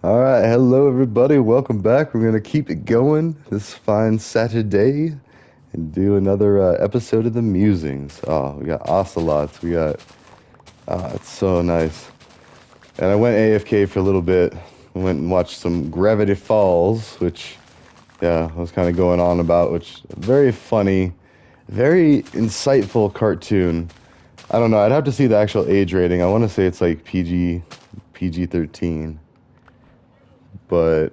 All right, hello everybody. Welcome back. We're gonna keep it going this fine Saturday and do another episode of the Musings. Oh, we got ocelots. It's so nice. And I went AFK for a little bit. I went and watched some Gravity Falls, which I was kind of going on about, which very funny, very insightful cartoon. I don't know. I'd have to see the actual age rating. I want to say it's like PG-13, but I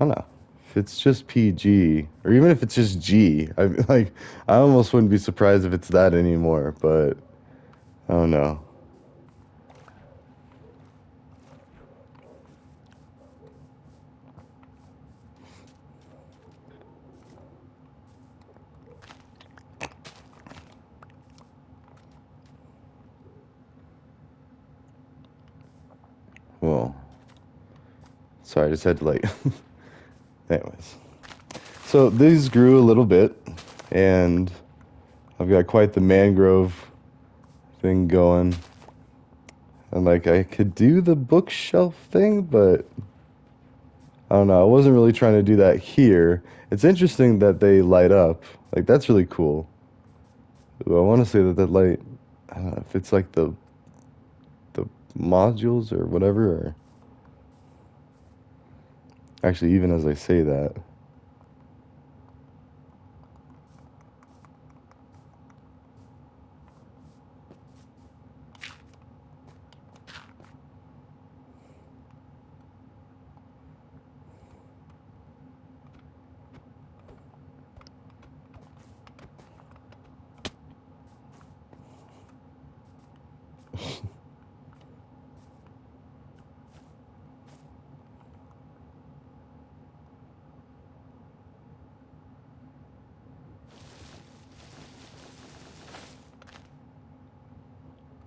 don't know. If it's just PG, or even if it's just G, I almost wouldn't be surprised if it's that anymore, but I don't know. Well, sorry, I just had to anyways. So these grew a little bit, and I've got quite the mangrove thing going. And I could do the bookshelf thing, but I don't know. I wasn't really trying to do that here. It's interesting that they light up. That's really cool. Ooh, I want to say that light, I don't know if it's like the modules or whatever. Or actually, even as I say that,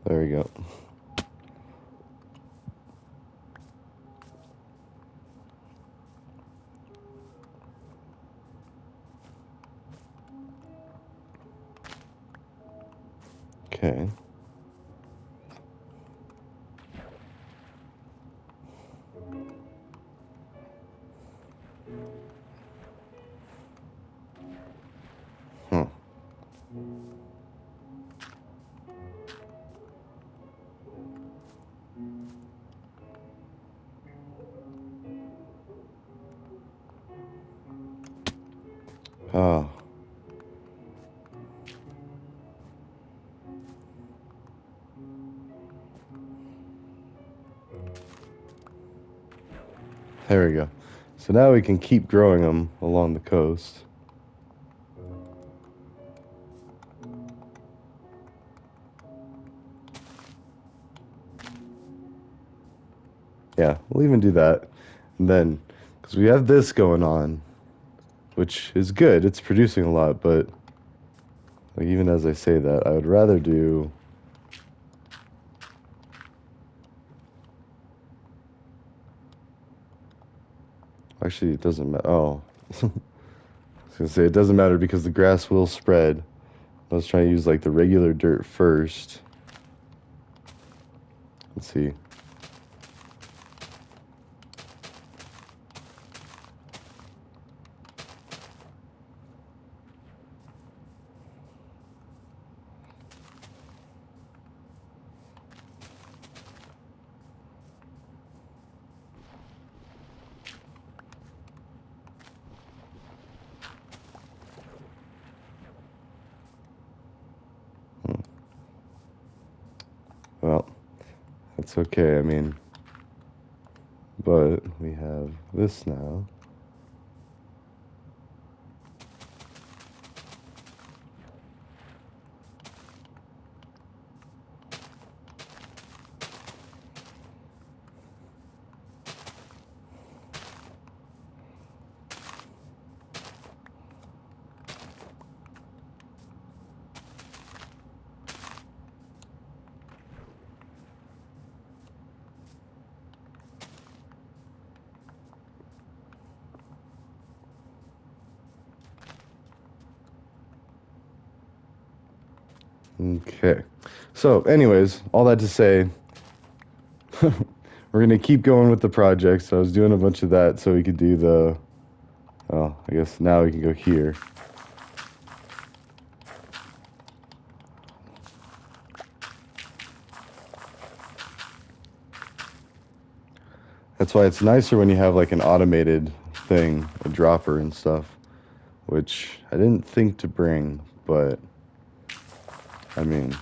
there we go. Okay. Huh. Oh, there we go. So now we can keep growing them along the coast. Yeah, we'll even do that. And then, because we have this going on, which is good, it's producing a lot, but even as I say that, I would rather do. Actually, it doesn't matter. Oh, I was gonna say it doesn't matter because the grass will spread. I was trying to use the regular dirt first. Let's see. Hmm. Well, that's okay. I mean, but we have this now. Okay. So, anyways, all that to say, we're gonna keep going with the project. So I was doing a bunch of that so we could do the. Oh, I guess now we can go here. That's why it's nicer when you have like an automated thing, a dropper and stuff, which I didn't think to bring, but I mean,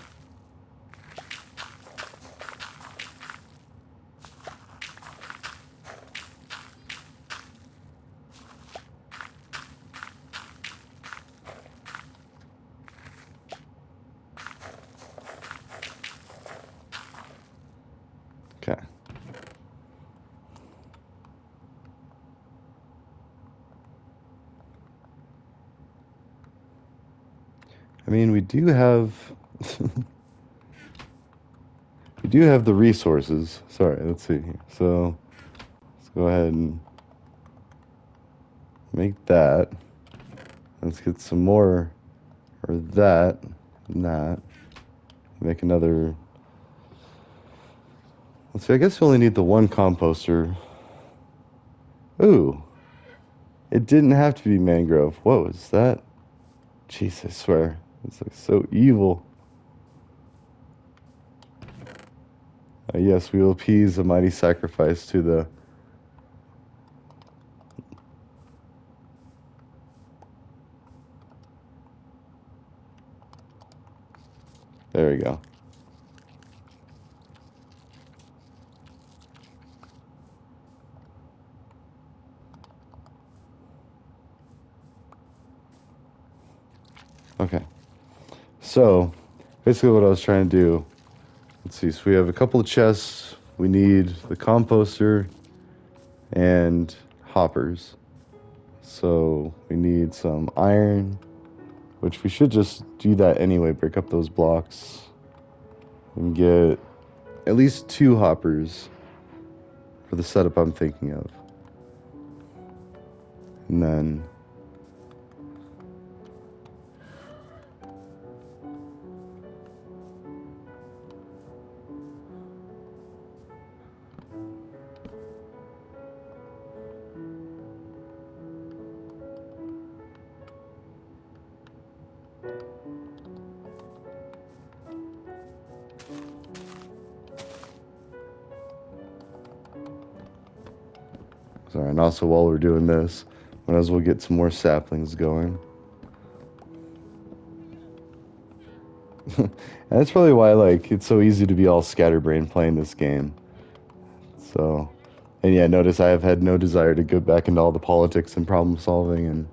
okay. I mean, we do have we do have the resources. Sorry, let's see here. So let's go ahead and make that. Let's get some more, or that, and that. Make another. Let's see, I guess we only need the one composter. Ooh, it didn't have to be mangrove. Whoa, is that? Jeez, I swear. It's like so evil. Yes, we will appease a mighty sacrifice to the. There we go. Okay. So, basically what I was trying to do, let's see, so we have a couple of chests. We need the composter and hoppers. So, we need some iron, which we should just do that anyway, break up those blocks and get at least 2 hoppers for the setup I'm thinking of. And then sorry, and also while we're doing this, might as well get some more saplings going. And that's probably why, like, it's so easy to be all scatterbrained playing this game. So, and yeah, notice I have had no desire to go back into all the politics and problem solving, and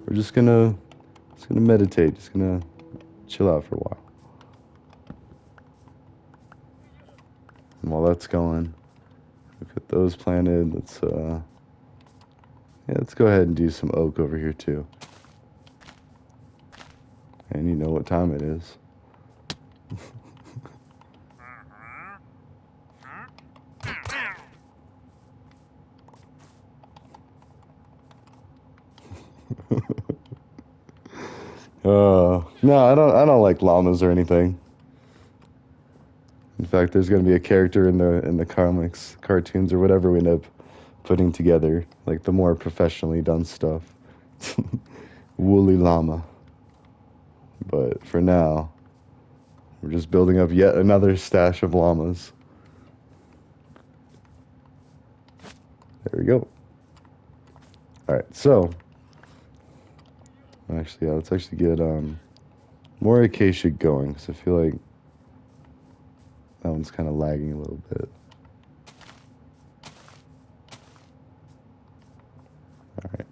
we're just gonna meditate, just gonna chill out for a while. And while that's going, we got those planted. Let's go ahead and do some oak over here too. And you know what time it is. No, I don't like llamas or anything. In fact, there's gonna be a character in the comics, cartoons, or whatever we end up putting together, like the more professionally done stuff. Woolly llama. But for now, we're just building up yet another stash of llamas. There we go. All right, so actually, yeah, let's actually get more acacia going because I feel like that one's kind of lagging a little bit. All right,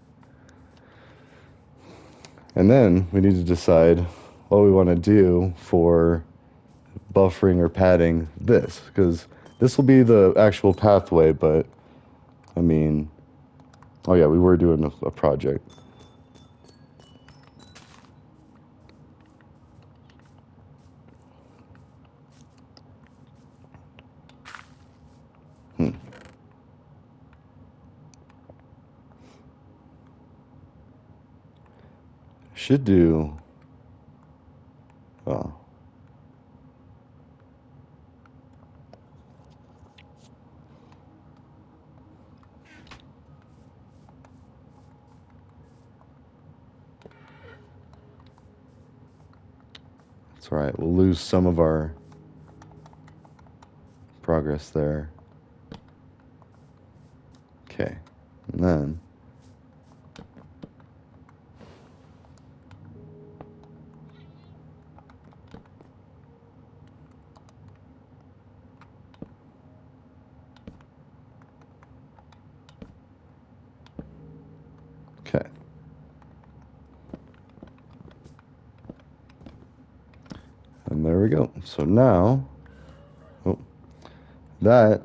and then we need to decide what we want to do for buffering or padding this because this will be the actual pathway. But I mean, oh yeah, we were doing a project. Hmm. Should do. Oh. It's alright. We'll lose some of our progress there. Okay. And then... Okay. And there we go. So now... Oh, that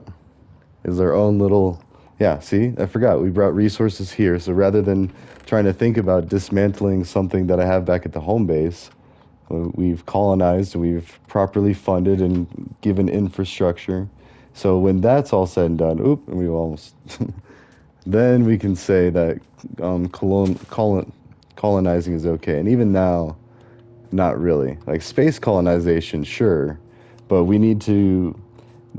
is our own little... Yeah, see? I forgot. We brought resources here. So rather than trying to think about dismantling something that I have back at the home base, we've colonized, we've properly funded and given infrastructure. So when that's all said and done, we almost... then we can say that colonizing is okay. And even now, not really. Like space colonization, sure. But we need to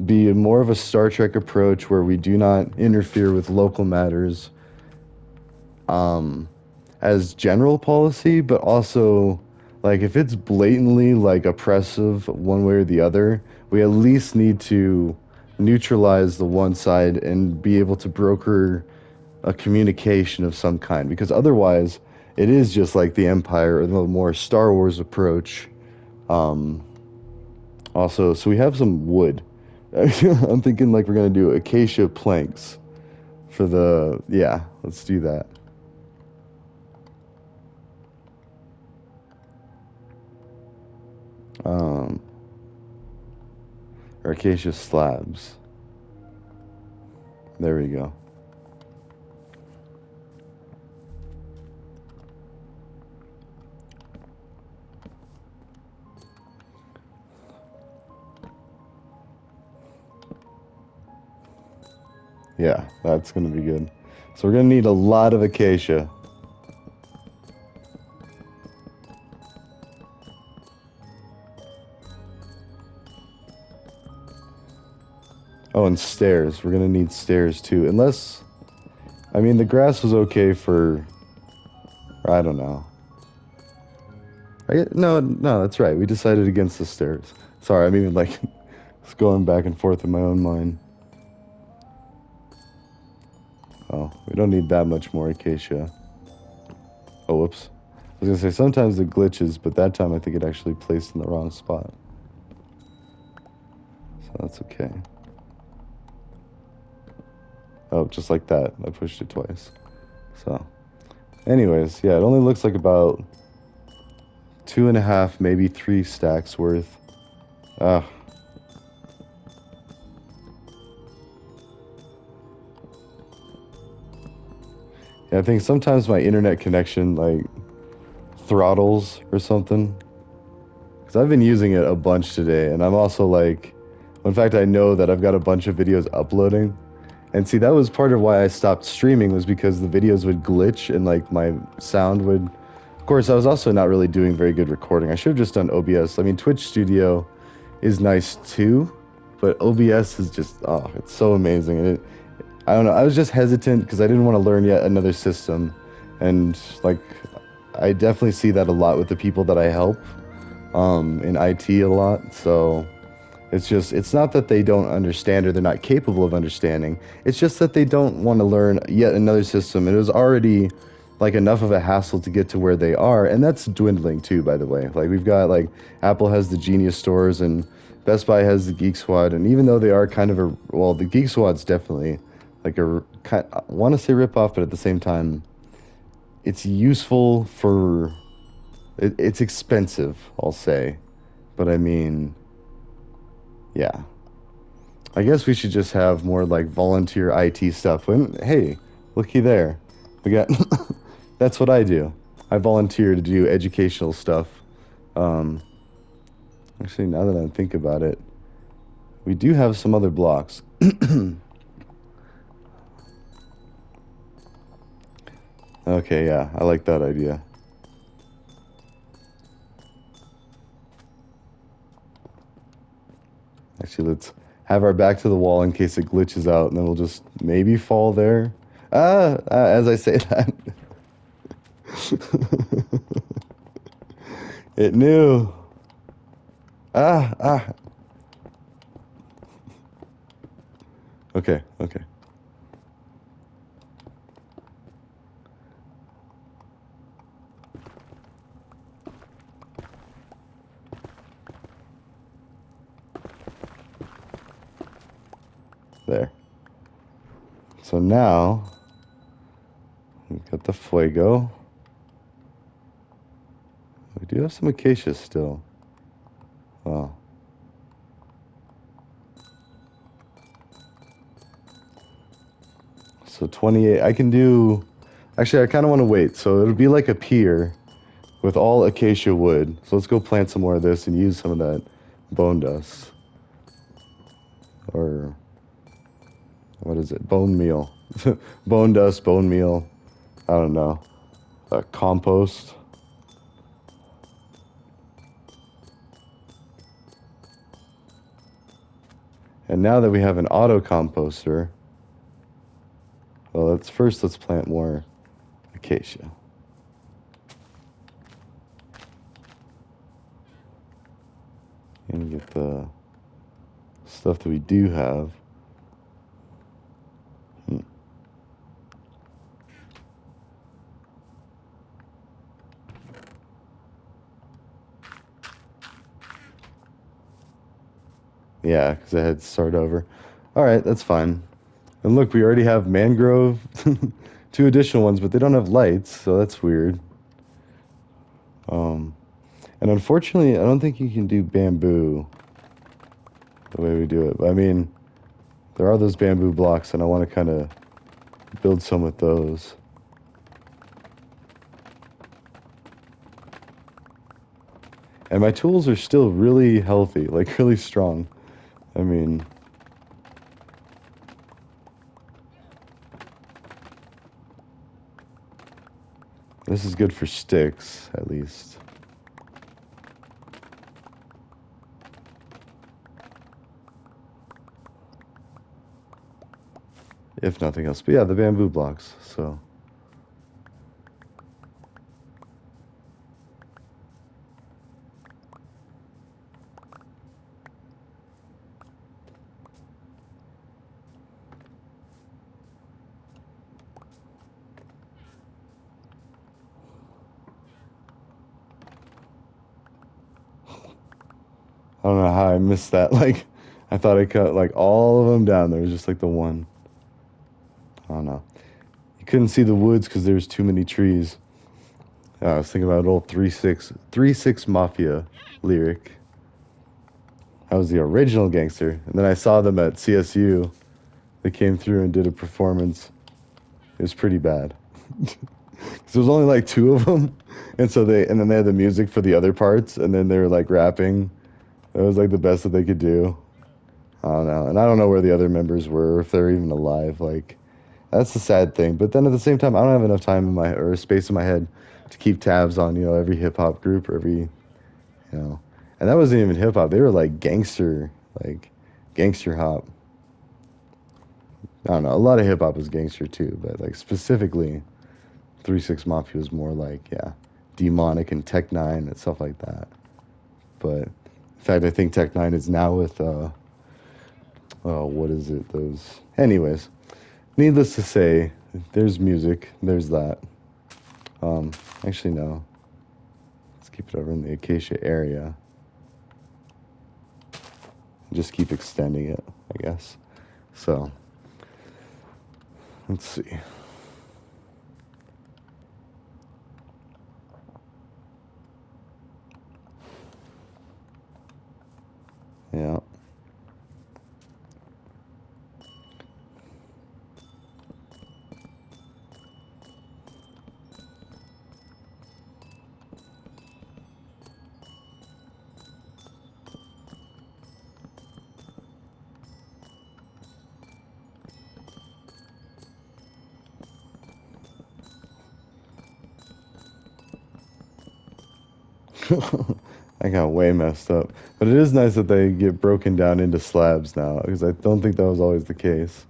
be more of a Star Trek approach where we do not interfere with local matters as general policy, but also like if it's blatantly like oppressive one way or the other, we at least need to neutralize the one side and be able to broker a communication of some kind, because otherwise it is just like the Empire or the more Star Wars approach. Also, so we have some wood. I'm thinking like we're gonna do acacia planks for the, yeah, let's do that. Um, or acacia slabs. There we go. Yeah, that's gonna be good. So we're gonna need a lot of acacia. Oh, and stairs. We're gonna need stairs too. Unless, I mean, the grass was okay for, I don't know. No, that's right. We decided against the stairs. Sorry, I'm even like going back and forth in my own mind. Oh, we don't need that much more acacia. Oh, whoops. I was gonna say sometimes it glitches, but that time I think it actually placed in the wrong spot. So that's okay. Oh, just like that. I pushed it twice. So, anyways, yeah, it only looks like about 2.5, maybe 3 stacks worth. Ah. Yeah, I think sometimes my internet connection like throttles or something. Because I've been using it a bunch today, and I'm also like, in fact, I know that I've got a bunch of videos uploading. And see, that was part of why I stopped streaming, was because the videos would glitch and like my sound would... Of course, I was also not really doing very good recording. I should have just done OBS. I mean, Twitch Studio is nice too, but OBS is just, oh, it's so amazing. And I don't know, I was just hesitant because I didn't want to learn yet another system. And like, I definitely see that a lot with the people that I help in IT a lot. So it's just, it's not that they don't understand or they're not capable of understanding. It's just that they don't want to learn yet another system. It was already like enough of a hassle to get to where they are, and that's dwindling too, by the way. Like we've got like Apple has the Genius stores and Best Buy has the Geek Squad, and even though they are kind of a, well, the Geek Squad's definitely like a kind, I want to say rip off, but at the same time, it's useful for it's expensive, I'll say, but I mean, yeah. I guess we should just have more like volunteer IT stuff. When, hey, looky there. We got that's what I do. I volunteer to do educational stuff. Um, Actually, now that I think about it, we do have some other blocks. Okay, yeah, I like that idea. Actually, let's have our back to the wall in case it glitches out, and then we'll just maybe fall there. As I say that. It knew. Ah, ah. Okay, okay. There. So now we've got the fuego. We do have some acacia still. Wow. So 28. I can do. Actually, I kind of want to wait. So it'll be like a pier with all acacia wood. So let's go plant some more of this and use some of that bone dust. Or what is it? Bone meal. Bone dust, bone meal. I don't know. Compost. And now that we have an auto composter, well, let's plant more acacia. And get the stuff that we do have. Hmm. Yeah, because I had to start over. All right, that's fine. And look, we already have mangrove, two additional ones, but they don't have lights, so that's weird. Um, and unfortunately, I don't think you can do bamboo the way we do it. But I mean, there are those bamboo blocks, and I want to kind of build some with those. And my tools are still really healthy, like really strong. I mean, this is good for sticks, at least. If nothing else. But yeah, the bamboo blocks, so. I don't know how I missed that. Like, I thought I cut like all of them down. There was just like the one. I don't know. You couldn't see the woods because there was too many trees. I was thinking about an old 3-6 Mafia lyric. I was the original gangster. And then I saw them at CSU. They came through and did a performance. It was pretty bad. There was only like two of them. And then they had the music for the other parts. And then they were like rapping. It was like the best that they could do. I don't know. And I don't know where the other members were, if they're even alive. Like, that's the sad thing. But then at the same time, I don't have enough time in my, or space in my head to keep tabs on, every hip hop group or every, you know. And that wasn't even hip hop. They were like gangster hop. I don't know. A lot of hip hop was gangster too, but like specifically, 3-6 Mafia was more like, yeah, demonic and Tech Nine and stuff like that. But in fact, I think Tech Nine is now with, oh, what is it? Those. Anyways, needless to say, there's music. There's that. Um, Actually, no. Let's keep it over in the acacia area. Just keep extending it, I guess. So, let's see. Yeah. I got way messed up. But it is nice that they get broken down into slabs now, because I don't think that was always the case.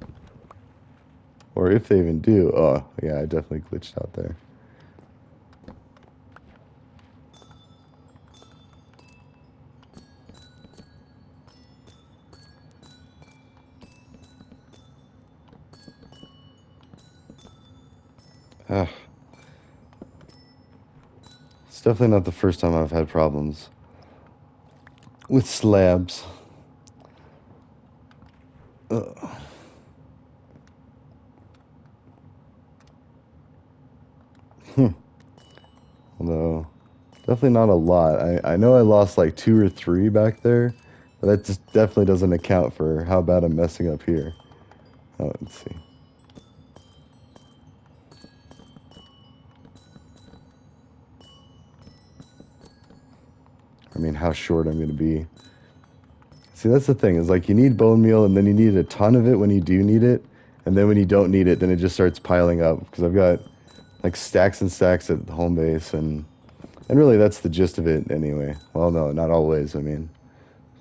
Or if they even do. Oh, yeah, I definitely glitched out there. Ugh. It's definitely not the first time I've had problems with slabs. Ugh. Although, definitely not a lot. I know I lost like 2 or 3 back there, but that just definitely doesn't account for how bad I'm messing up here. Oh, let's see. I mean, how short I'm going to be. See, that's the thing, is like you need bone meal and then you need a ton of it when you do need it. And then when you don't need it, then it just starts piling up. Because I've got like stacks and stacks at home base, and really that's the gist of it anyway. Well, no, not always, I mean.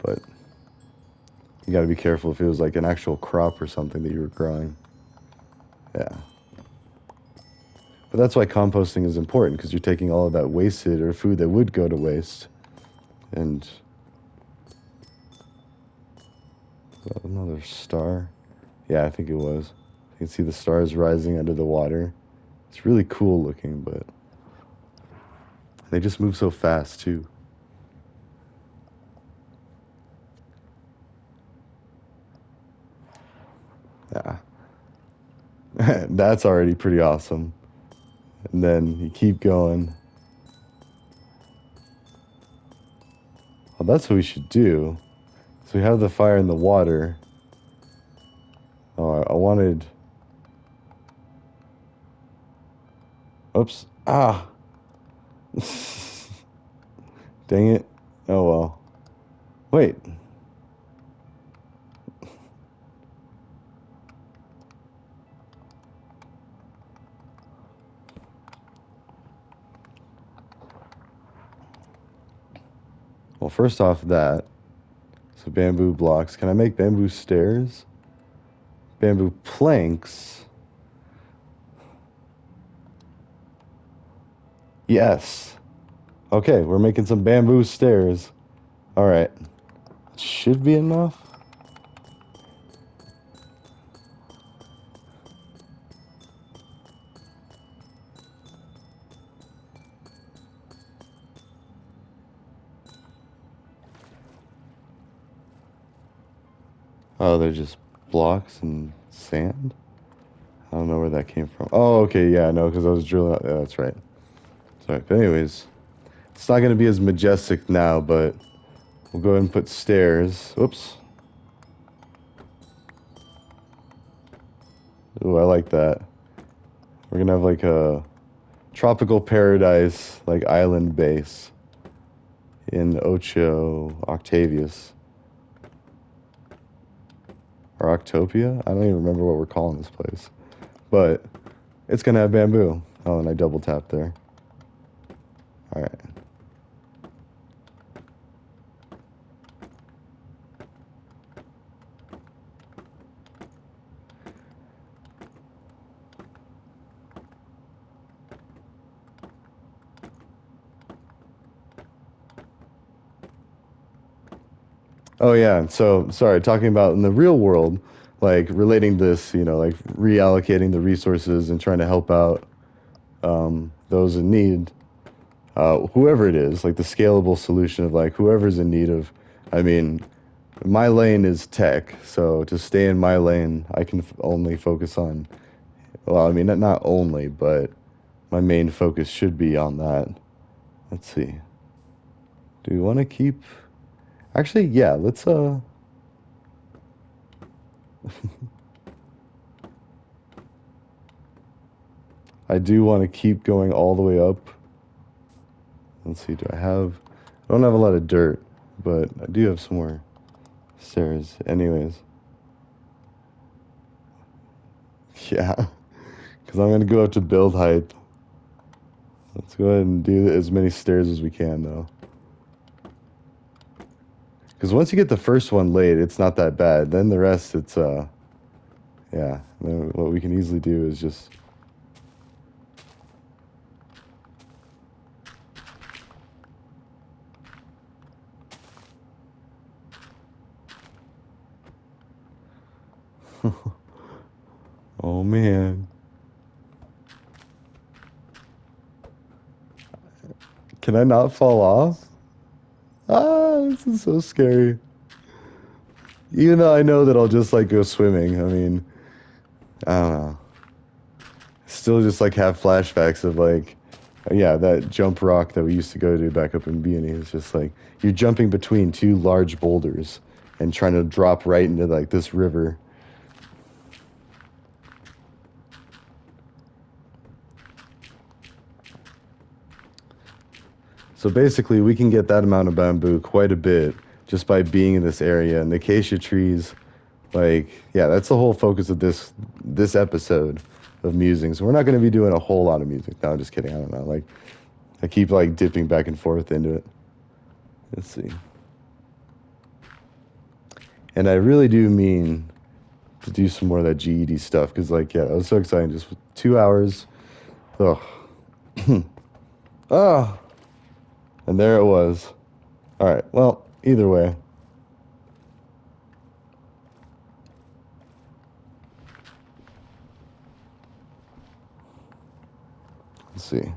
But you got to be careful if it was like an actual crop or something that you were growing. Yeah. But that's why composting is important, because you're taking all of that wasted or food that would go to waste. And another star. Yeah, I think it was. You can see the stars rising under the water. It's really cool looking, but they just move so fast too. Yeah. That's already pretty awesome. And then you keep going. Well, that's what we should do. So we have the fire in the water. Oh, I wanted... Oops. Ah! Dang it. Oh well. Wait. Well, first off that. So bamboo blocks. Can I make bamboo stairs? Bamboo planks? Yes. Okay, we're making some bamboo stairs. Alright. Should be enough. Oh, they're just blocks and sand? I don't know where that came from. Oh, okay, yeah, no, because I was drilling. Yeah, that's right. Sorry. But anyways, it's not going to be as majestic now, but we'll go ahead and put stairs. Oops. Ooh, I like that. We're going to have like a tropical paradise, like island base in Ocho Octavius. Or Octopia? I don't even remember what we're calling this place. But it's going to have bamboo. Oh, and I double tapped there. All right. Oh yeah. So sorry, talking about in the real world, like relating this, like reallocating the resources and trying to help out those in need, whoever it is, like the scalable solution of like whoever's in need of. I mean, my lane is tech, so to stay in my lane, I can only focus on. Well, I mean, not only, but my main focus should be on that. Let's see. Do we want to keep? Actually, yeah. Let's. I do want to keep going all the way up. Let's see, do I have... I don't have a lot of dirt, but I do have some more stairs. Anyways. Yeah. Because I'm going to go up to build height. Let's go ahead and do as many stairs as we can, though. Because once you get the first one laid, it's not that bad. Then the rest, it's. Yeah. Then what we can easily do is just... Oh, man. Can I not fall off? Ah, this is so scary. Even though I know that I'll just like go swimming. I mean, I don't know. Still just like have flashbacks of like, yeah, that jump rock that we used to go to back up in B&E. It's just like you're jumping between two large boulders and trying to drop right into like this river. So basically, we can get that amount of bamboo quite a bit just by being in this area. And the acacia trees, like, yeah, that's the whole focus of this episode of Musings. We're not going to be doing a whole lot of music. No, I'm just kidding. I don't know. Like, I keep like dipping back and forth into it. Let's see. And I really do mean to do some more of that GED stuff because, like, yeah, that was so exciting. Just 2 hours. Ugh. Ah. And there it was. All right. Well, either way. Let's see.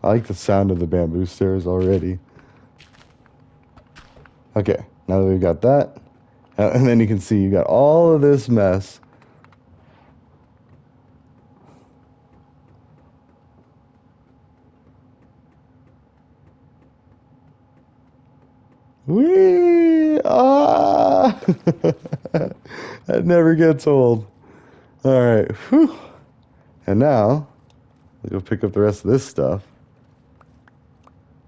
I like the sound of the bamboo stairs already. Okay, now that we've got that, and then you can see you got all of this mess. Whee! Ah! That never gets old. All right, whew. And now, we'll go pick up the rest of this stuff.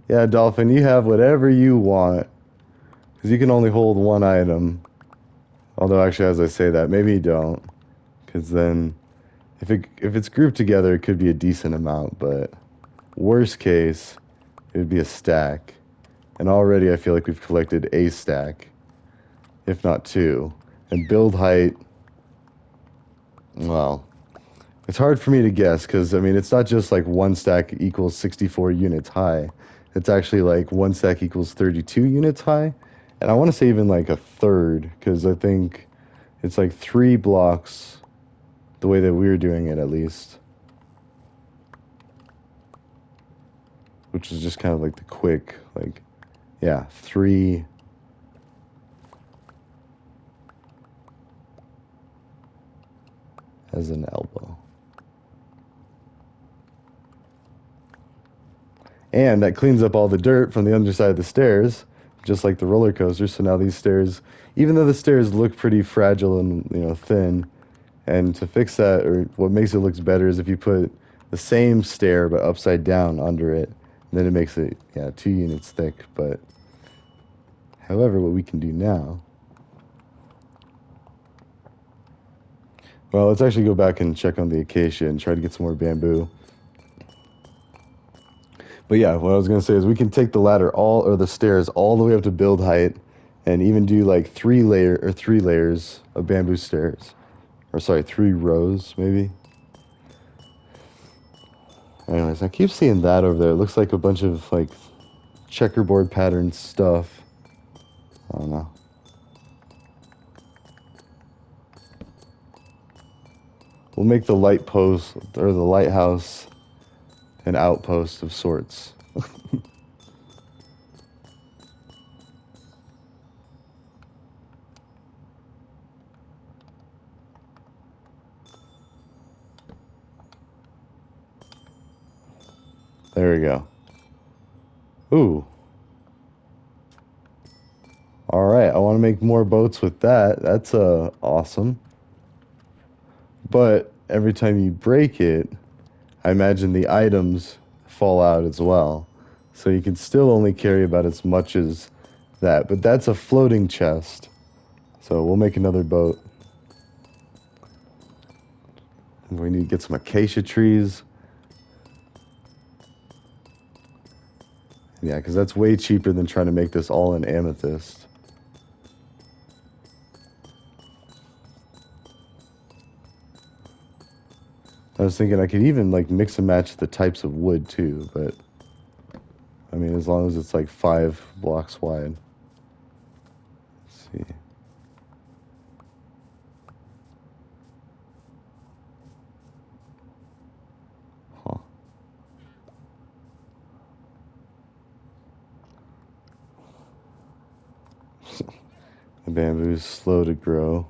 Yeah, Dolphin, you have whatever you want. Because you can only hold one item. Although, actually, as I say that, maybe you don't. Because then, if it's grouped together, it could be a decent amount. But worst case, it would be a stack. And already I feel like we've collected a stack, if not two. And build height, well, it's hard for me to guess because, I mean, it's not just like one stack equals 64 units high. It's actually like one stack equals 32 units high. And I want to say even like a third because I think it's like 3 blocks the way that we were doing it at least. Which is just kind of like the quick, like, yeah, 3. As an elbow. And that cleans up all the dirt from the underside of the stairs, just like the roller coaster. So now these stairs, even though the stairs look pretty fragile and, you know, thin, and to fix that, or what makes it look better is if you put the same stair but upside down under it, then it makes it, yeah, 2 units thick. But however, what we can do now, well, let's actually go back and check on the acacia and try to get some more bamboo. But yeah, what I was gonna say is we can take the ladder or the stairs all the way up to build height, and even do like 3 layers of bamboo stairs, or sorry, 3 rows maybe. Anyways, I keep seeing that over there. It looks like a bunch of like checkerboard pattern stuff. I don't know. We'll make the light post or the lighthouse an outpost of sorts. There we go. Ooh. All right, I want to make more boats with that. That's awesome. But every time you break it, I imagine the items fall out as well. So you can still only carry about as much as that. But that's a floating chest. So we'll make another boat. We need to get some acacia trees. Yeah, because that's way cheaper than trying to make this all in amethyst. I was thinking I could even like mix and match the types of wood too, but I mean, as long as it's like 5 blocks wide. Let's see. Huh. The bamboo is slow to grow.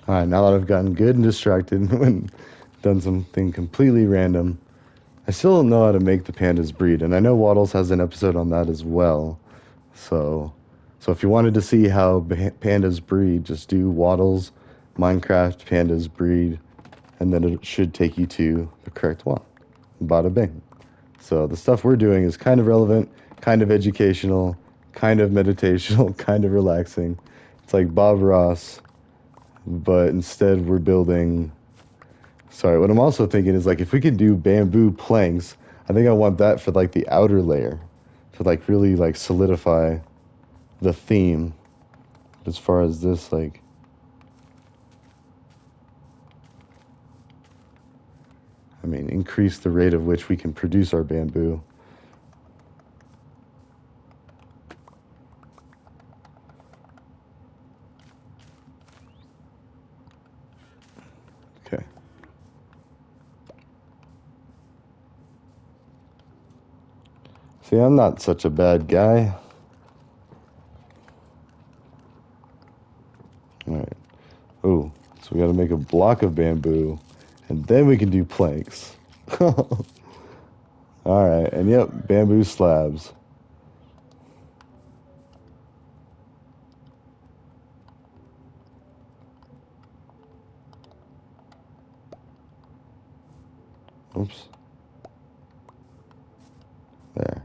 All right, now that I've gotten good and distracted and done something completely random, I still don't know how to make the pandas breed, and I know Waddles has an episode on that as well. So, so if you wanted to see how pandas breed, just do Waddles, Minecraft pandas breed, and then it should take you to the correct one. Bada bing. So the stuff we're doing is kind of relevant, kind of educational, kind of meditational, kind of relaxing. It's like Bob Ross, but instead we're building. Sorry, what I'm also thinking is like if we could do bamboo planks, I think I want that for like the outer layer to like really like solidify the theme. As far as this, like, I mean, increase the rate of which we can produce our bamboo. Okay. See, I'm not such a bad guy. All right. Oh, so we got to make a block of bamboo, and then we can do planks. All right, and yep, bamboo slabs. Oops. There.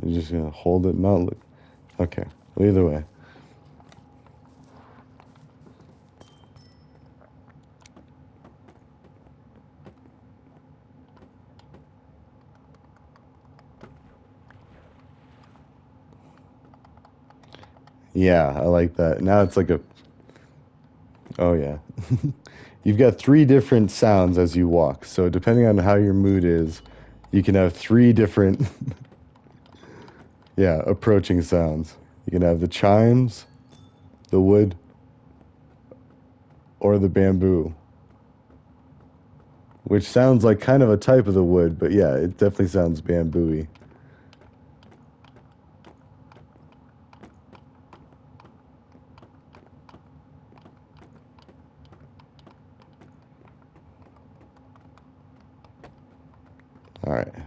You're just gonna hold it, not look. Okay. Well, either way. Yeah, I like that. Now it's like a. Oh yeah. You've got 3 different sounds as you walk. So depending on how your mood is, you can have 3 different, yeah, approaching sounds. You can have the chimes, the wood, or the bamboo, which sounds like kind of a type of the wood, but yeah, it definitely sounds bamboo-y. All right. Yeah,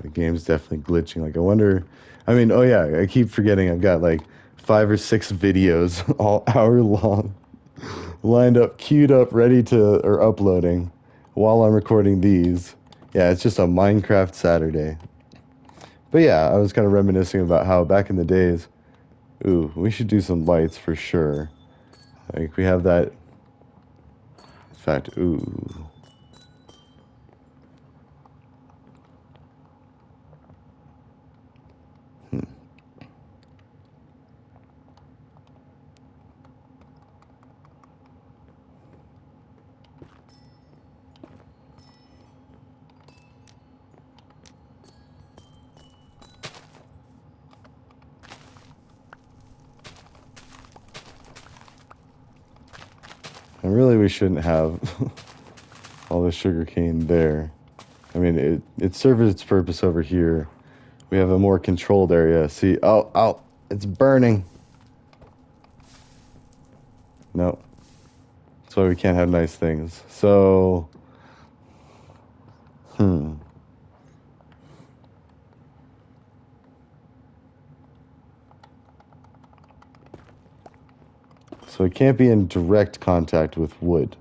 the game's definitely glitching. Like, I wonder. I mean, oh yeah, I keep forgetting I've got like 5 or 6 videos, all hour long, lined up, queued up, ready to, or uploading while I'm recording these. Yeah, it's just a Minecraft Saturday. But yeah, I was kind of reminiscing about how back in the days, ooh, we should do some lights for sure. Like, we have that. In fact, ooh. Hmm. And really, we shouldn't have all the sugar cane there. I mean, it serves its purpose over here. We have a more controlled area. See, oh, it's burning. No. That's why we can't have nice things. So, So it can't be in direct contact with wood.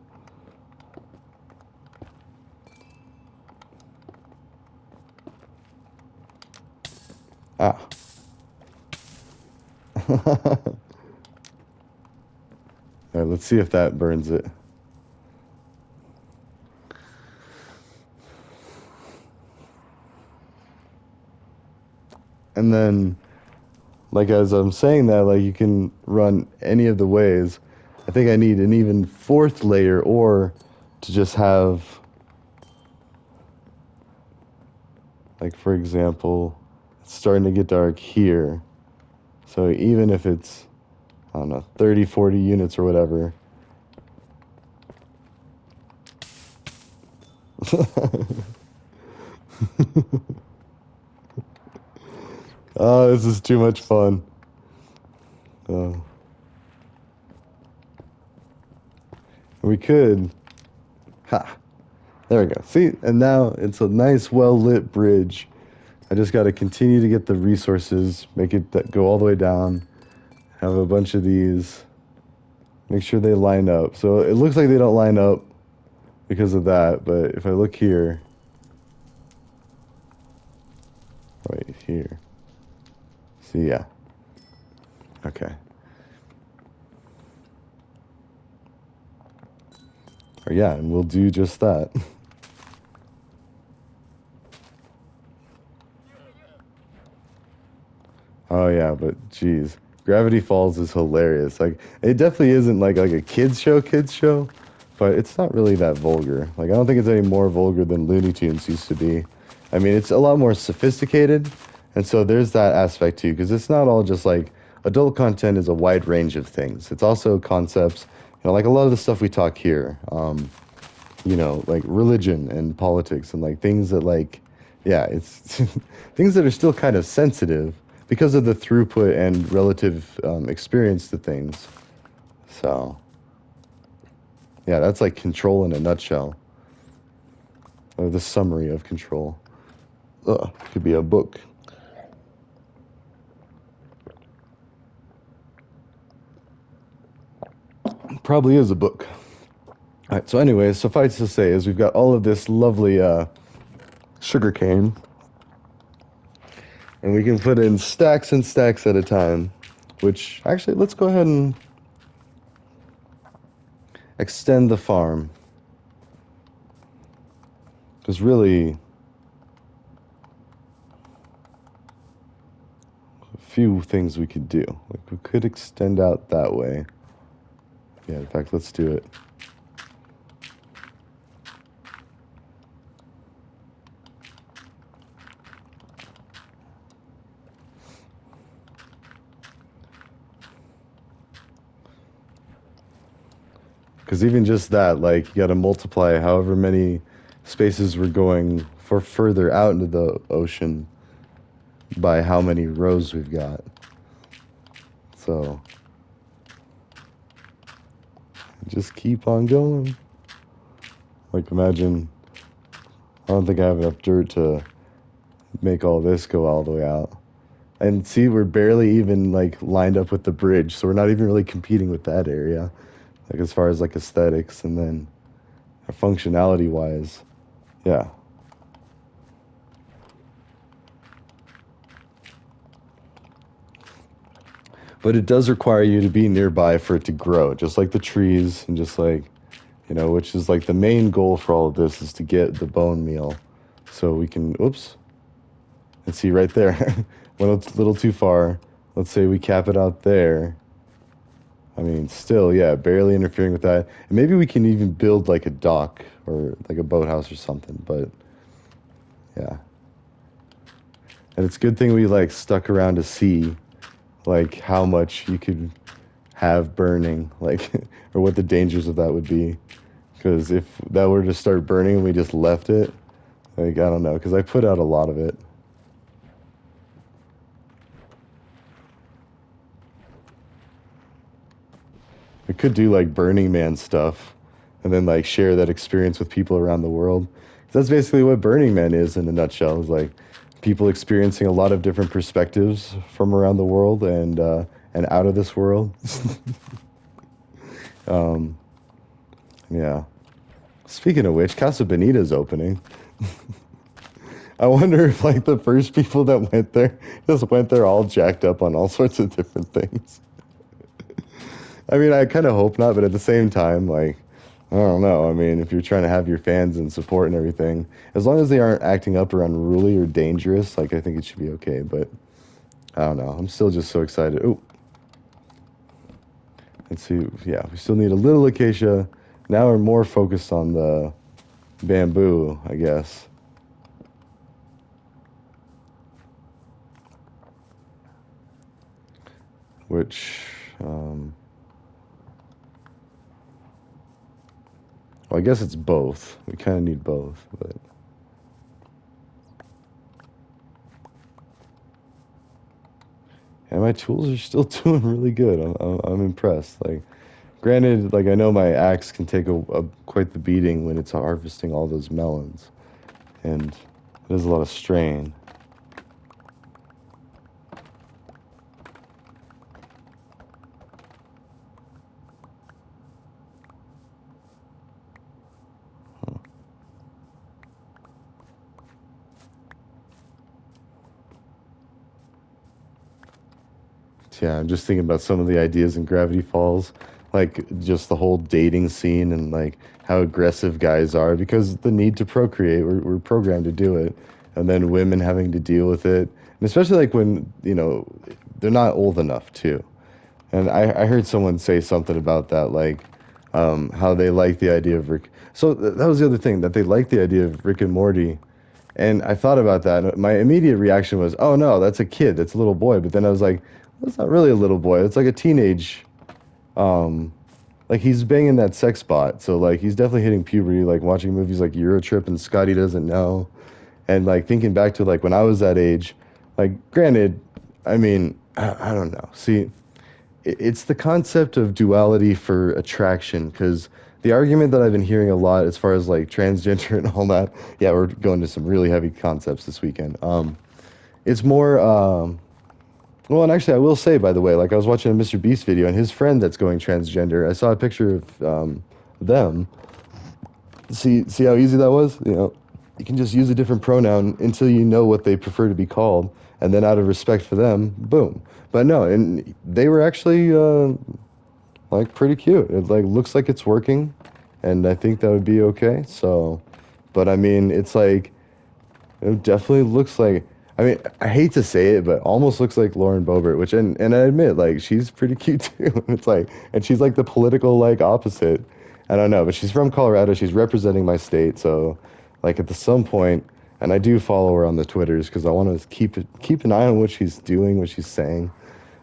Ah. Alright, let's see if that burns it. And then, like, as I'm saying that, like, you can run any of the ways. I think I need an even fourth layer, or to just have, like, for example, it's starting to get dark here. So even if it's, I don't know, 30, 40 units or whatever. Oh, this is too much fun. Oh. We could. Ha. There we go. See? And now it's a nice, well-lit bridge. I just got to continue to get the resources, make it go all the way down, have a bunch of these, make sure they line up. So it looks like they don't line up because of that, but if I look here, right here, see, yeah. Okay. Or yeah, and we'll do just that. Oh yeah, but geez, Gravity Falls is hilarious. Like it definitely isn't like a kids show, but it's not really that vulgar. Like I don't think it's any more vulgar than Looney Tunes used to be. I mean, it's a lot more sophisticated, and so there's that aspect too, because it's not all just like adult content is a wide range of things. It's also concepts, like a lot of the stuff we talk here. Like religion and politics and like things that like, yeah, it's things that are still kind of sensitive because of the throughput and relative experience to things. So, yeah, that's like Control in a nutshell, or the summary of Control. Ugh, could be a book. Probably is a book. All right, so anyways, suffice to say is we've got all of this lovely sugar cane, and we can put in stacks and stacks at a time, which actually, let's go ahead and extend the farm. Because really, a few things we could do. Like we could extend out that way. Yeah, in fact, let's do it. Because even just that, like, you got to multiply however many spaces we're going for further out into the ocean by how many rows we've got. So, just keep on going. Like, imagine, I don't think I have enough dirt to make all this go all the way out. And see, we're barely even, like, lined up with the bridge, so we're not even really competing with that area. Like, as far as, like, aesthetics, and then functionality-wise, yeah. But it does require you to be nearby for it to grow, just like the trees, and just like, which is like the main goal for all of this is to get the bone meal. So we can, oops, and see right there, went a little too far. Let's say we cap it out there. I mean, still, yeah, barely interfering with that. And maybe we can even build like a dock or like a boathouse or something, but yeah. And it's a good thing we like stuck around to see like how much you could have burning, like, or what the dangers of that would be. Because if that were to start burning and we just left it, like, I don't know, because I put out a lot of it. I could do like Burning Man stuff and then like share that experience with people around the world. That's basically what Burning Man is in a nutshell. Is like people experiencing a lot of different perspectives from around the world and out of this world. um, yeah. Speaking of which, Casa Bonita's opening. I wonder if like the first people that went there just went there all jacked up on all sorts of different things. I mean, I kind of hope not, but at the same time, like, I don't know. I mean, if you're trying to have your fans and support and everything, as long as they aren't acting up or unruly or dangerous, like, I think it should be okay. But I don't know. I'm still just so excited. Oh, let's see. Yeah, we still need a little acacia. Now we're more focused on the bamboo, I guess. Which, um, well, I guess it's both. We kind of need both, but. And my tools are still doing really good. I'm impressed. Like, granted, like I know my axe can take a quite the beating when it's harvesting all those melons, and there's a lot of strain. Yeah, I'm just thinking about some of the ideas in Gravity Falls, like just the whole dating scene and like how aggressive guys are because the need to procreate. We're programmed to do it, and then women having to deal with it, and especially like when they're not old enough too. And I heard someone say something about that, like how they like the idea of Rick. So that was the other thing that they like the idea of Rick and Morty. And I thought about that. And my immediate reaction was, "Oh no, that's a kid. That's a little boy." But then I was like, "That's not really a little boy. It's like a teenage. Um, like he's banging that sex bot. So like he's definitely hitting puberty. Like watching movies like Eurotrip and Scotty Doesn't Know, and like thinking back to like when I was that age. Like granted, I mean, I don't know. See, it's the concept of duality for attraction because the argument that I've been hearing a lot as far as like transgender and all that, yeah, we're going to some really heavy concepts this weekend. It's more well, and actually I will say, by the way, like I was watching a Mr. Beast video and his friend that's going transgender, I saw a picture of them. See how easy that was? You can just use a different pronoun until you know what they prefer to be called, and then out of respect for them, boom. But no, and they were actually like pretty cute. It like looks like it's working, and I think that would be okay. So, but I mean, it's like it definitely looks like. I mean, I hate to say it, but almost looks like Lauren Boebert, which and I admit like she's pretty cute too. It's like and she's like the political like opposite. I don't know, but she's from Colorado. She's representing my state, so like at the some point, and I do follow her on the Twitters because I want to keep an eye on what she's doing, what she's saying.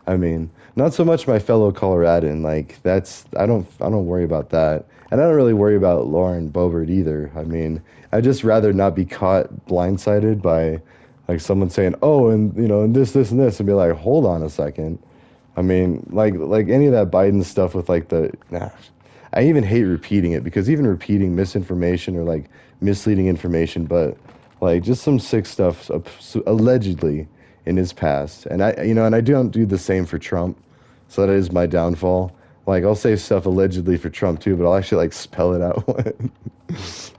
I mean, not so much my fellow Coloradan. Like that's I don't worry about that, and I don't really worry about Lauren Boebert either. I mean, I just rather not be caught blindsided by like someone saying, "Oh, and and this and this," and be like, "Hold on a second." I mean, like any of that Biden stuff with like the nah, I even hate repeating it because even repeating misinformation or like misleading information, but like just some sick stuff allegedly in his past. And and I don't do the same for Trump. So that is my downfall. Like I'll say stuff allegedly for Trump too, but I'll actually like spell it out.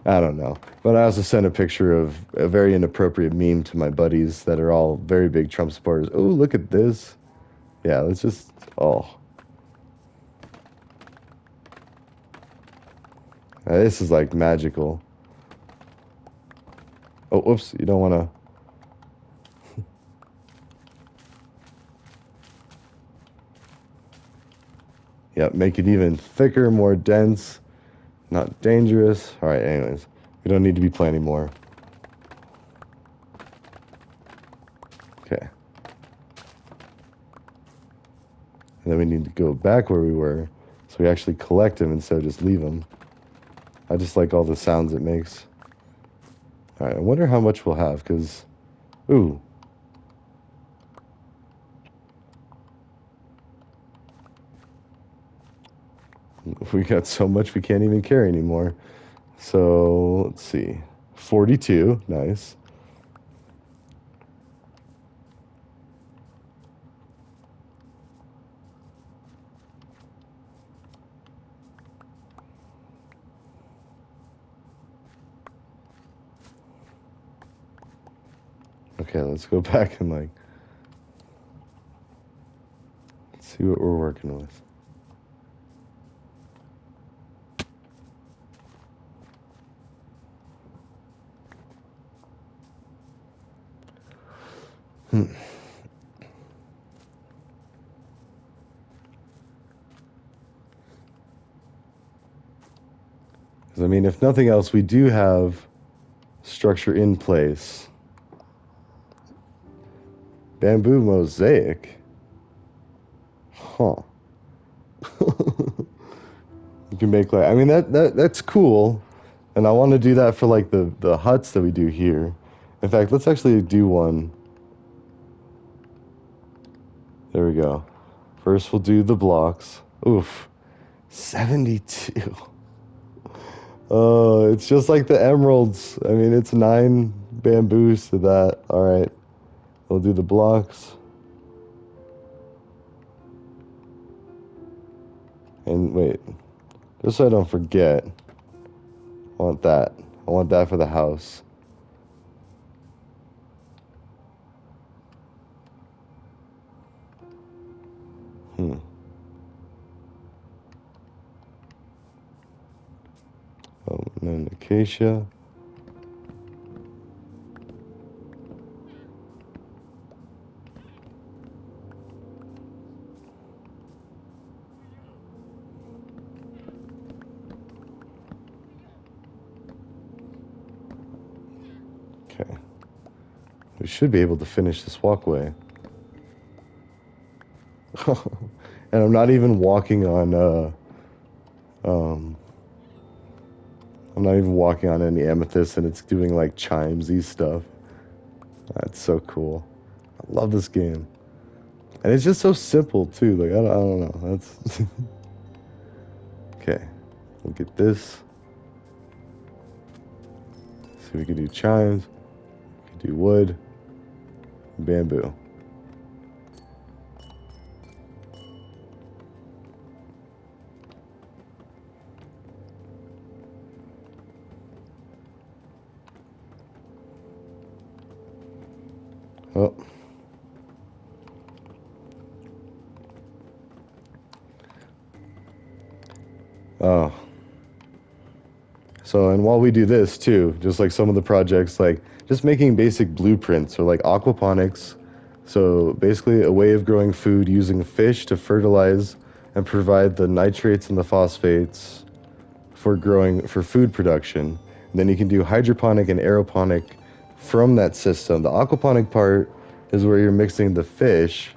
I don't know. But I also sent a picture of a very inappropriate meme to my buddies that are all very big Trump supporters. Oh, look at this. Yeah, let's just oh. This is like magical. Oh, whoops, you don't want to. Yeah, make it even thicker, more dense, not dangerous. All right, anyways, we don't need to be planning more. Okay. And then we need to go back where we were. So we actually collect them instead of just leave them. I just like all the sounds it makes. All right, I wonder how much we'll have, because... Ooh. We got so much we can't even carry anymore. So, let's see. 42. Nice. Okay, let's go back and, like... see what we're working with. Because, I mean, if nothing else, we do have structure in place. Bamboo mosaic? Huh. You can make, like... I mean, that's cool. And I want to do that for, like, the huts that we do here. In fact, let's actually do one. There we go. First, we'll do the blocks. Oof. 72. Oh, it's just like the emeralds. I mean, it's 9 bamboos to that. All right. We'll do the blocks. And wait, just so I don't forget, I want that. I want that for the house. Oh, and then acacia. Okay. We should be able to finish this walkway. And I'm not even walking on, I'm not even walking on any amethyst, and it's doing like chimesy stuff. That's so cool. I love this game. And it's just so simple too. Like, I don't know. That's okay. We'll get this. So we can do chimes. We can do wood. Bamboo. Oh. Oh. So, and while we do this too, just like some of the projects, like just making basic blueprints or like aquaponics. So basically a way of growing food using fish to fertilize and provide the nitrates and the phosphates for food production. And then you can do hydroponic and aeroponic from that system. The aquaponic part is where you're mixing the fish.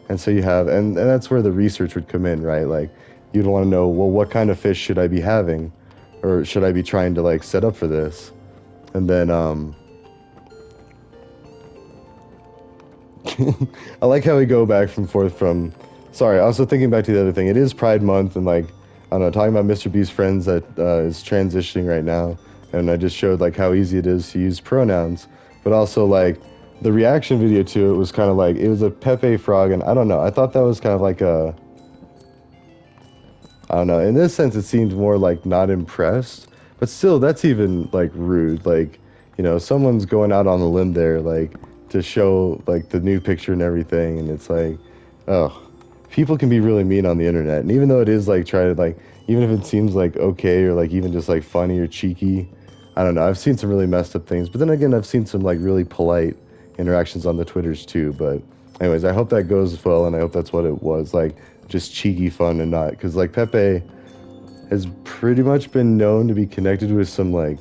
And so you have, and that's where the research would come in, right? Like you'd want to know, well, what kind of fish should I be having? Or should I be trying to like set up for this? And then I like how we go back and forth from. Sorry, also thinking back to the other thing. It is Pride Month, and like I don't know, talking about Mr. Beast's friends that is transitioning right now, and I just showed like how easy it is to use pronouns, but also like the reaction video to it was kind of like it was a Pepe frog, and I don't know. I thought that was kind of like a. I don't know. In this sense, it seemed more like not impressed, but still, that's even like rude. Like, you know, someone's going out on the limb there, like to show like the new picture and everything, and it's like, oh, people can be really mean on the internet. And even though it is like try to like, even if it seems like okay or like even just like funny or cheeky, I don't know. I've seen some really messed up things, but then again, I've seen some like really polite interactions on the Twitters too. But anyways, I hope that goes well, and I hope that's what it was like, just cheeky fun and not because like Pepe has pretty much been known to be connected with some like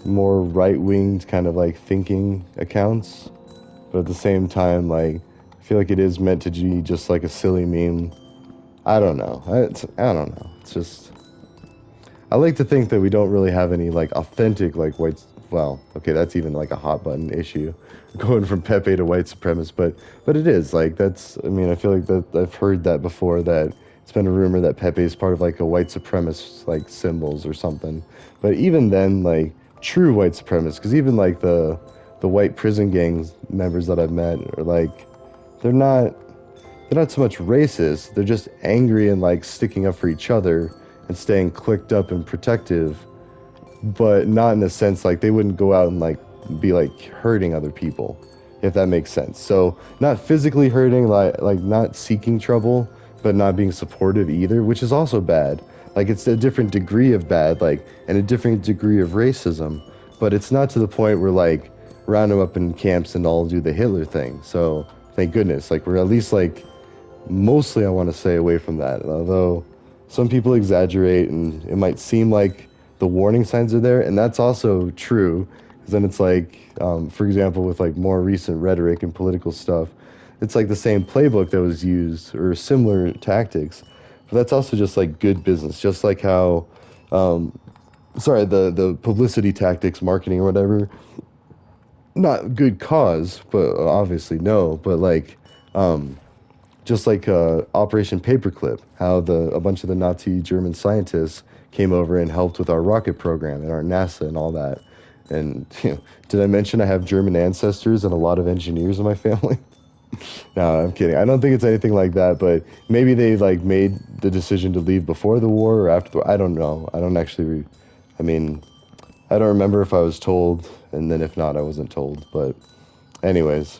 more right-winged kind of like thinking accounts, but at the same time like I feel like it is meant to be just like a silly meme I don't know. I don't know. It's just I like to think that we don't really have any like authentic like white. Well, okay, that's even like a hot button issue, going from Pepe to white supremacist. But it is like that's. I mean, I feel like that I've heard that before. That it's been a rumor that Pepe is part of like a white supremacist like symbols or something. But even then, like true white supremacists, because even like the white prison gangs members that I've met are like they're not they're not so much racist. They're just angry and like sticking up for each other and staying clicked up and protective, but not in a sense like they wouldn't go out and like be like hurting other people, if that makes sense. So not physically hurting, like not seeking trouble, but not being supportive either, which is also bad. Like it's a different degree of bad, like and a different degree of racism, but it's not to the point where like round them up in camps and all do the Hitler thing. So thank goodness, like we're at least like mostly I want to stay away from that. Although some people exaggerate and it might seem like the warning signs are there, and that's also true. Because then it's like, for example, with like more recent rhetoric and political stuff, it's like the same playbook that was used or similar tactics. But that's also just like good business, just like how, sorry, the publicity tactics, marketing or whatever, not good cause, but obviously no, but like. Just like Operation Paperclip, how the a bunch of the Nazi German scientists came over and helped with our rocket program and our NASA and all that. And you know, did I mention I have German ancestors and a lot of engineers in my family? No, I'm kidding. I don't think it's anything like that, but maybe they like made the decision to leave before the war or after the war. I don't know. I don't actually. I mean, I don't remember if I was told, and then if not, I wasn't told. But anyways,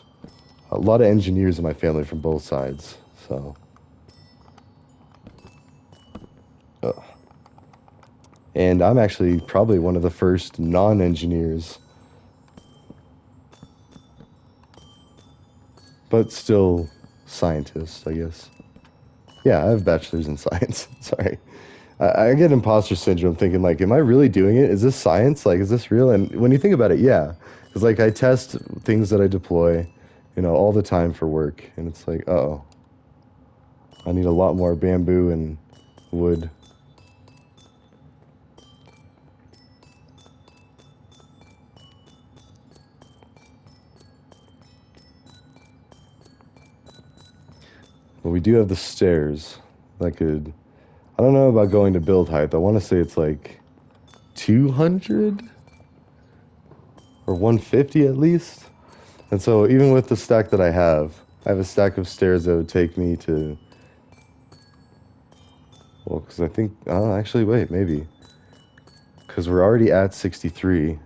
a lot of engineers in my family from both sides. So. Ugh. And I'm actually probably one of the first non-engineers, but still scientists, I guess. Yeah, I have a bachelor's in science. Sorry. I get imposter syndrome thinking like, am I really doing it? Is this science? Like, is this real? And when you think about it, yeah. Because like I test things that I deploy, all the time for work. And it's like, oh, I need a lot more bamboo and wood. But we do have the stairs that could, I don't know about going to build height. I want to say it's like 200 or 150 at least. And so even with the stack that I have a stack of stairs that would take me to, well, because I think, oh, actually, wait, maybe. Because we're already at 63.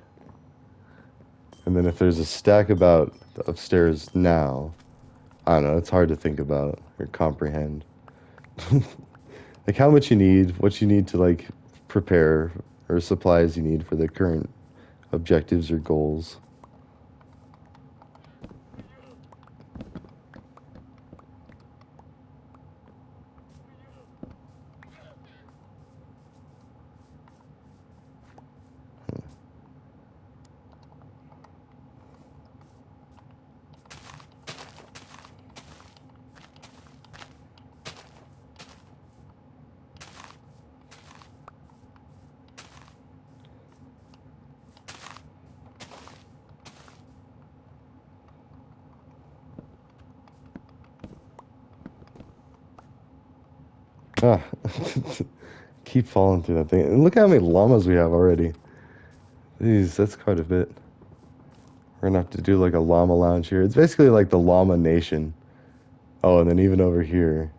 And then if there's a stack about upstairs now, I don't know, it's hard to think about or comprehend. Like how much you need, what you need to like prepare, or supplies you need for the current objectives or goals. Ah, keep falling through that thing. And look how many llamas we have already. Jeez, that's quite a bit. We're gonna have to do like a llama lounge here. It's basically like the llama nation. Oh, and then even over here.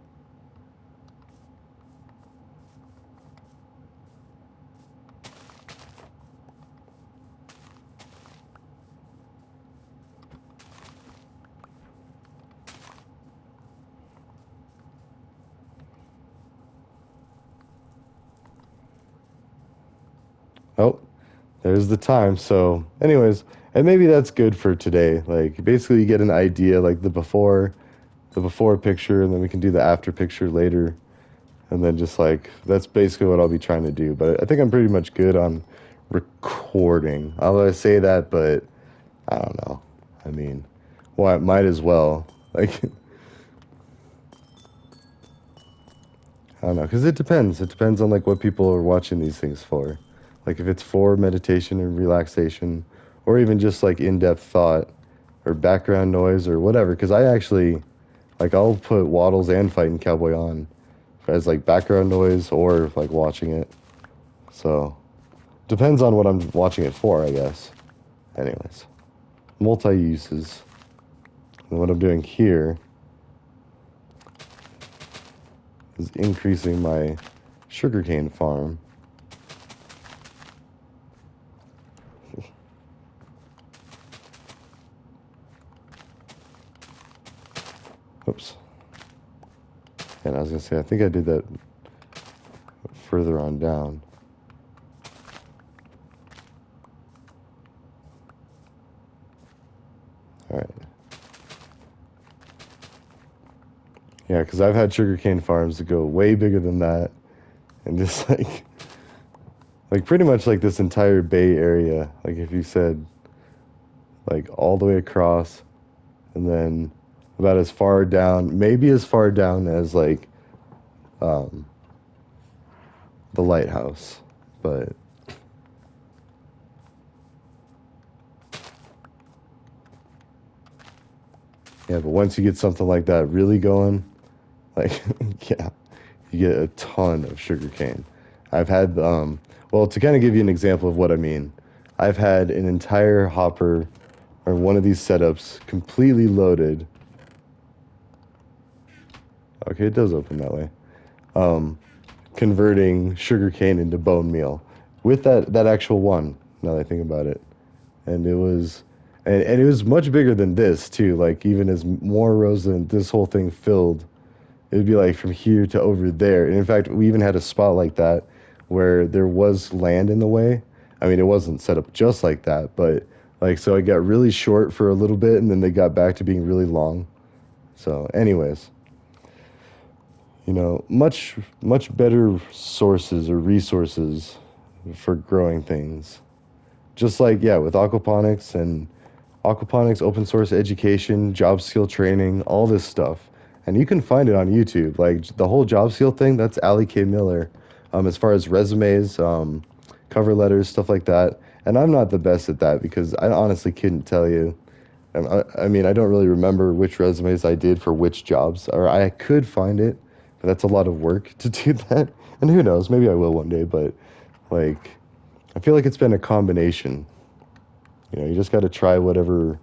Oh, there's the time. So, anyways, and maybe that's good for today. Like basically you get an idea like the before picture, and then we can do the after picture later. And then just like that's basically what I'll be trying to do. But I think I'm pretty much good on recording. Although I say that, but I don't know. I mean, well, I might as well. Like I don't know, because it depends. It depends on like what people are watching these things for. Like if it's for meditation and relaxation, or even just like in-depth thought, or background noise, or whatever. Because I actually like I'll put Waddles and Fighting Cowboy on as like background noise or like watching it. So depends on what I'm watching it for, I guess. Anyways, multi-uses. And what I'm doing here is increasing my sugarcane farm. Oops. And I was gonna say, I think I did that further on down. All right. Yeah, because I've had sugarcane farms that go way bigger than that, and just like pretty much like this entire Bay Area. Like if you said like all the way across, and then about as far down, maybe as far down as like um, the lighthouse, but yeah. But once you get something like that really going, like yeah, you get a ton of sugarcane. I've had well, to kind of give you an example of what I mean, I've had an entire hopper or one of these setups completely loaded. Okay, it does open that way. Um, Converting sugarcane into bone meal with that actual one. Now that I think about it, and it was, and it was much bigger than this too. Like even as more rows than this whole thing filled, it would be like from here to over there. And in fact, we even had a spot like that where there was land in the way. I mean, it wasn't set up just like that, but like so it got really short for a little bit, and then they got back to being really long. So, anyways, much better sources or resources for growing things. Just like, yeah, with aquaponics, open source education, job skill training, all this stuff. And you can find it on YouTube. Like the whole job skill thing, that's Allie K. Miller. As far as resumes, cover letters, stuff like that. And I'm not the best at that because I honestly couldn't tell you. I mean, I don't really remember which resumes I did for which jobs, or I could find it, but that's a lot of work to do that. And who knows, maybe I will one day, but like, I feel like it's been a combination. You just got to try whatever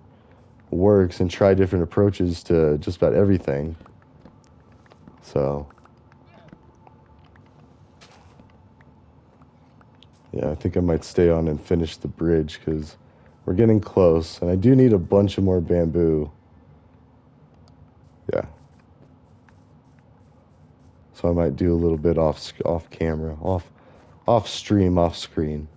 works and try different approaches to just about everything. So, yeah, I think I might stay on and finish the bridge because we're getting close, and I do need a bunch of more bamboo. Yeah. So I might do a little bit off camera, off stream, off screen.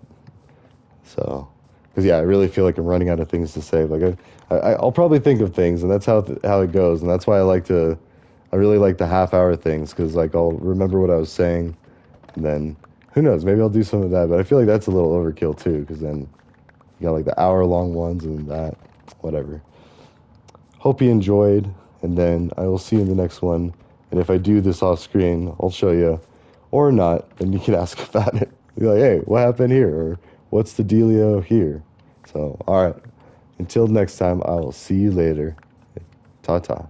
So, because yeah, I really feel like I'm running out of things to say. Like I'll probably think of things, and that's how it goes, and that's why I really like the half-hour things because like I'll remember what I was saying, and then who knows, maybe I'll do some of that. But I feel like that's a little overkill too, because then you got like the hour-long ones and that, whatever. Hope you enjoyed, and then I will see you in the next one. And if I do this off screen, I'll show you, or not, and you can ask about it. Be like, hey, what happened here? Or what's the dealio here? So, all right. Until next time, I will see you later. Ta ta.